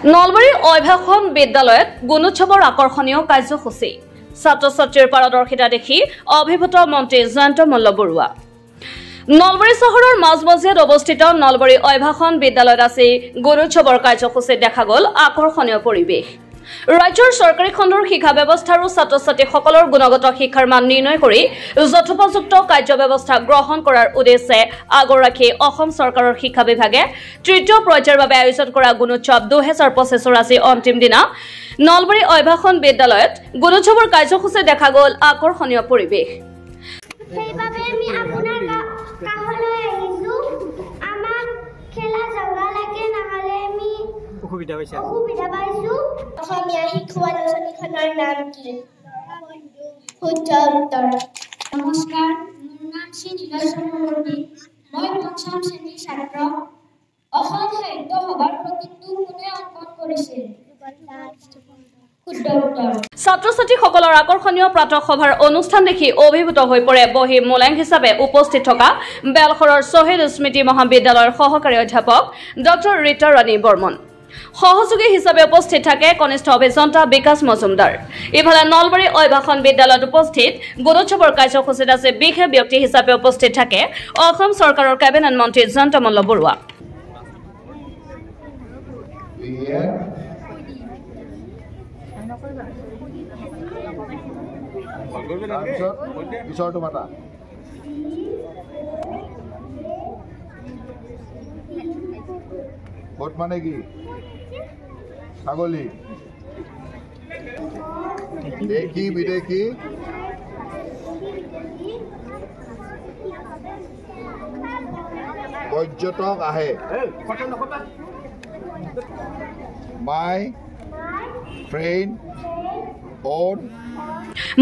নলবাৰী অভ্যাসন বিদ্যালয়ত গুণোৎসৱৰ আকৰ্ষণীয় কাৰ্যসূচী ছাত্ৰ ছাত্ৰীৰ পাৰদৰ্শিতা দেখি অভিভূত মন্ত্ৰী জয়ন্ত মল্ল বৰুৱা নলবাৰী চহৰৰ মাজমজিয়াত অৱস্থিত নলবাৰী অভ্যাসন বিদ্যালয়ত আছে গুণোৎসৱৰ কাৰ্যসূচী দেখা গ'ল আকৰ্ষণীয় পৰিৱেশ ৰাজ্যৰ চৰকাৰী খণ্ডৰ শিক্ষা ব্যৱস্থা আৰু ছাত্ৰ ছাত্ৰীসকলৰ গুণগত শিক্ষাৰ মান নিৰ্ণয় কৰি যথোপযুক্ত কাৰ্য ব্যৱস্থা গ্ৰহণ কৰাৰ উদ্দেশ্যে আগৰ ৰাখি অসম চৰকাৰৰ শিক্ষা বিভাগে তৃতীয় পৰ্যায়ৰ বাবে আয়োজন কৰা গুণোৎসৱ 2025 আজি অন্তিম দিনা নলবাৰী অভ্যাসন বিদ্যালয়ত গুণোৎসৱৰ কাৰ্যসূচী দেখা গ'ল আকৰ্ষণীয় পৰিৱেশ সেইবাবে আমি আপোনাৰ কাহলৈ আহিছো আমাৰ খেলা জাগা লাগে নহলে আমি অসুবিধা পাইছো অসমীয়া শিক্ষা আলোচনীখনৰ নাম কি শুদ্ধ উত্তৰ নমস্কাৰ মোৰ নাম শ্ৰী নীলচন্দ্ৰ মন্দিৰ মই পঞ্চম শ্ৰেণীৰ ছাত্ৰ অসম সাহিত্য সভাৰ প্ৰতীকটো কোনে অংকন কৰিছিল ছাত্ৰ ছাত্ৰীসকলৰ আকৰ্ষণীয় প্ৰাতঃ সভাৰ অনুষ্ঠান দেখি অভিভূত হৈ পৰে বহি মোলেং হিচাপে উপস্থিত থকা বেলখৰৰ শ্বহীদ স্মৃতি মহাবিদ্যালয়ৰ সহকাৰী অধ্যাপক ডক্টৰ ৰীতা ৰাণী বৰ্মন সহযোগী হিচাপে উপস্থিত থাকে কনিষ্ঠ অভিযন্তা বিকাশ মজুমদাৰ ইফালে নলবাৰী অভ্যাসন বিদ্যালয়ত উপস্থিত গুণোৎসৱৰ কাৰ্যসূচীত আছে বিশেষ ব্যক্তি হিচাপে উপস্থিত থাকে অসম চৰকাৰৰ কেবিনেট মন্ত্ৰী জয়ন্ত মল্ল বৰুৱা ভোট মানে কি ছাগলী দেখি বিদেশী পৰ্যটক আহে মাই ফ্ৰেণ্ড অন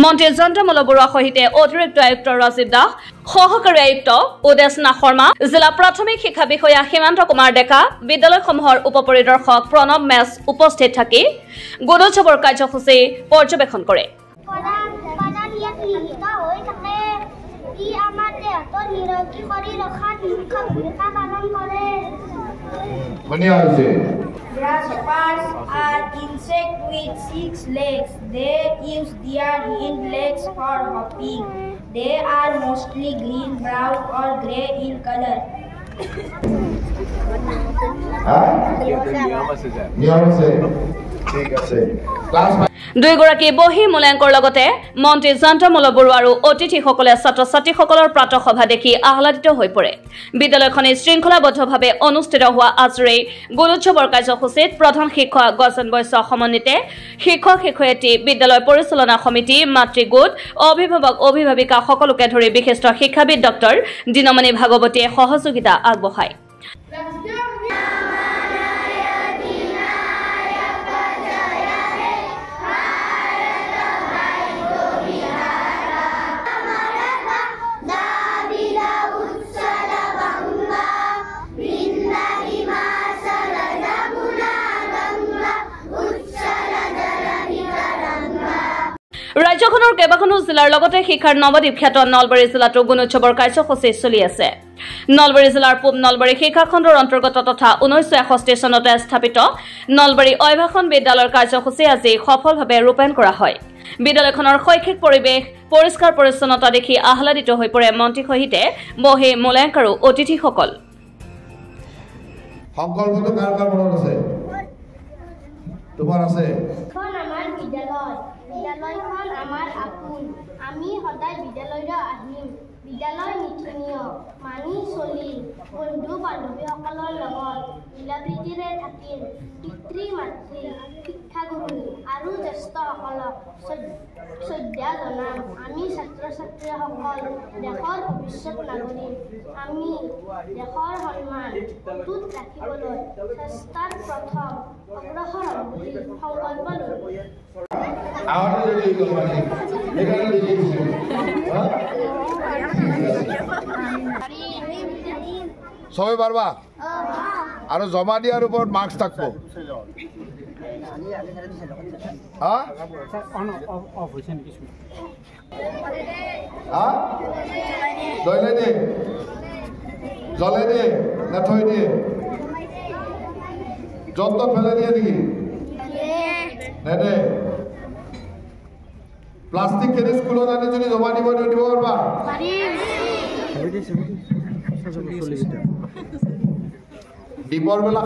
মন্ত্ৰী জয়ন্ত মল্ল বৰুৱাৰ সৈতে অতিৰিক্ত আয়ুক্ত ৰাজীৱ দাস সহকাৰী আয়ুক্ত উদেশ নাথ জিলা প্ৰাথমিক শিক্ষা বিষয়া হিমন্ত কুমাৰ ডেকা বিদ্যালয়সমূহৰ উপ পৰিদৰ্শক প্ৰণৱ মেছ উপস্থিত থাকি গুণোৎসৱৰ কাৰ্যসূচী পৰ্যবেক্ষণ কৰে Grasshoppers are insects with 6 legs. They use their hind legs for hopping. They are mostly green, brown, or grey in color. দুইগৰাকী বহি মূল্যাংকৰ লগতে মন্ত্ৰী জয়ন্ত মল্ল বৰুৱা আৰু অতিথিসকলে ছাত্ৰ ছাত্ৰীসকলৰ প্ৰাতঃ সভা দেখি আহ্লাদিত হৈ পৰে বিদ্যালয়খনে শৃংখলাবদ্ধভাৱে অনুষ্ঠিত হোৱা আজিৰ গুণোৎসৱৰ কাৰ্যসূচীত প্ৰধান শিক্ষক গজেন বৈশ্য সমন্বিতে শিক্ষক শিক্ষয়িত্ৰী বিদ্যালয় পৰিচালনা সমিতি মাতৃগোট অভিভাৱক অভিভাৱিকা সকলোকে ধৰি বিশিষ্ট শিক্ষাবিদ ডক্টৰ দিনমণি ভাগৱতীয়ে সহযোগিতা আগবঢ়ায় ৰাজ্যখনৰ কেইবাখনো জিলাৰ লগতে শিক্ষাৰ নৱদ্বীপ খ্যাত নলবাৰী জিলাতো গুণোৎসৱৰ কাৰ্যসূচী চলি আছে নলবাৰী জিলাৰ পূব নলবাৰী শিক্ষা খণ্ডৰ অন্তৰ্গত তথা 1961 চনতে স্থাপিত নলবাৰী অভ্যাসন বিদ্যালয়ৰ কাৰ্যসূচী আজি সফলভাৱে ৰূপায়ণ কৰা হয় বিদ্যালয়খনৰ শৈক্ষিক পৰিৱেশ পৰিষ্কাৰ পৰিচ্ছন্নতা দেখি আহ্লাদিত হৈ পৰে মন্ত্ৰীৰ সৈতে বহি মূল্যাংক আৰু অতিথিসকল সংকল্পটো কাৰ কাৰ মনত আছে তোমাৰ আছে আমাৰ বিদ্যালয়খন আমাৰ আপোন আমি সদায় বিদ্যালয়লৈ আহিম বিদ্যালয় নীতিনিয়ম মানি চলিম বন্ধু বান্ধৱীসকলৰ লগত মিলাপ্ৰীতিৰে থাকিম পিতৃ মাতৃ শিক্ষাগুৰু আৰু জ্যেষ্ঠসকলক শ্ৰদ্ধা জনাম আমি ছাত্ৰ ছাত্ৰীসকল দেশৰ ভৱিষ্যত নাগৰিক আমি দেশৰ সন্মান অটুট ৰাখিবলৈ চেষ্টাত প্ৰথম অগ্ৰসৰ হ'ম বুলি সংকল্প লৈছোঁ সবাই পারবা আর জমা দিয়ার উপর মার্কস থাকবো জলে দিয়ে না থই দিয়ে যত ফেলে দিয়ে নেকি নেদে প্লাষ্টিক খিনি স্কুলত আনি যদি জমা দিব দিব পাৰবা দীপৰ বেলা